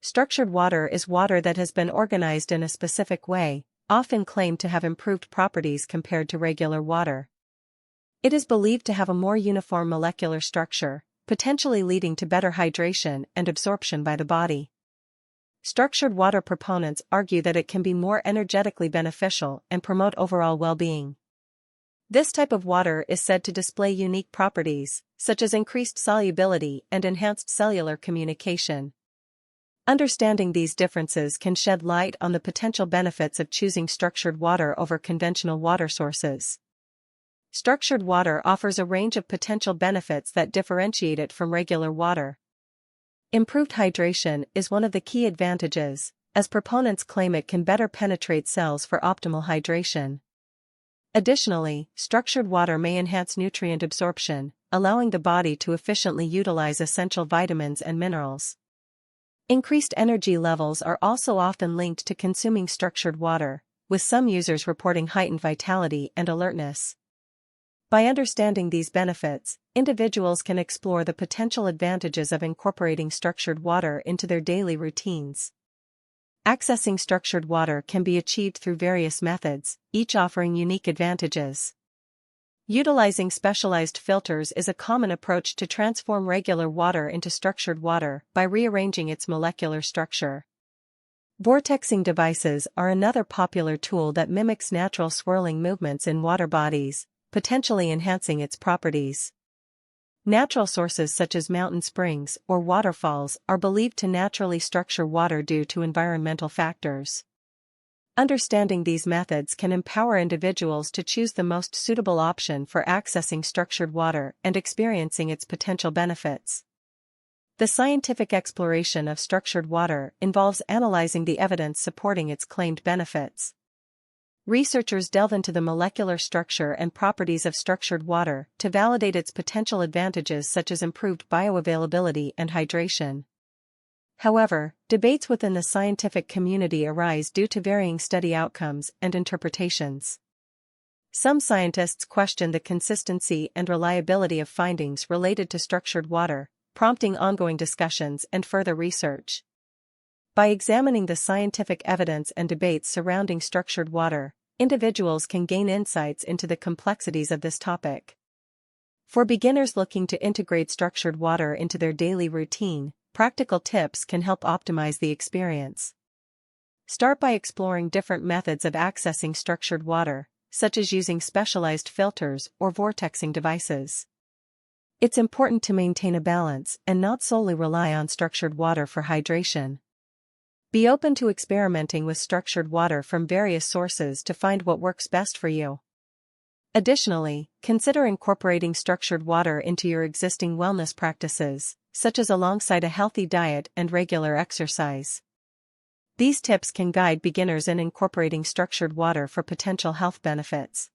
Structured water is water that has been organized in a specific way, often claimed to have improved properties compared to regular water. It is believed to have a more uniform molecular structure, potentially leading to better hydration and absorption by the body. Structured water proponents argue that it can be more energetically beneficial and promote overall well-being. This type of water is said to display unique properties, such as increased solubility and enhanced cellular communication. Understanding these differences can shed light on the potential benefits of choosing structured water over conventional water sources. Structured water offers a range of potential benefits that differentiate it from regular water. Improved hydration is one of the key advantages, as proponents claim it can better penetrate cells for optimal hydration. Additionally, structured water may enhance nutrient absorption, allowing the body to efficiently utilize essential vitamins and minerals. Increased energy levels are also often linked to consuming structured water, with some users reporting heightened vitality and alertness. By understanding these benefits, individuals can explore the potential advantages of incorporating structured water into their daily routines. Accessing structured water can be achieved through various methods, each offering unique advantages. Utilizing specialized filters is a common approach to transform regular water into structured water by rearranging its molecular structure. Vortexing devices are another popular tool that mimics natural swirling movements in water bodies, potentially enhancing its properties. Natural sources such as mountain springs or waterfalls are believed to naturally structure water due to environmental factors. Understanding these methods can empower individuals to choose the most suitable option for accessing structured water and experiencing its potential benefits. The scientific exploration of structured water involves analyzing the evidence supporting its claimed benefits. Researchers delve into the molecular structure and properties of structured water to validate its potential advantages such as improved bioavailability and hydration. However, debates within the scientific community arise due to varying study outcomes and interpretations. Some scientists question the consistency and reliability of findings related to structured water, prompting ongoing discussions and further research. By examining the scientific evidence and debates surrounding structured water, individuals can gain insights into the complexities of this topic. For beginners looking to integrate structured water into their daily routine, practical tips can help optimize the experience. Start by exploring different methods of accessing structured water, such as using specialized filters or vortexing devices. It's important to maintain a balance and not solely rely on structured water for hydration. Be open to experimenting with structured water from various sources to find what works best for you. Additionally, consider incorporating structured water into your existing wellness practices, such as alongside a healthy diet and regular exercise. These tips can guide beginners in incorporating structured water for potential health benefits.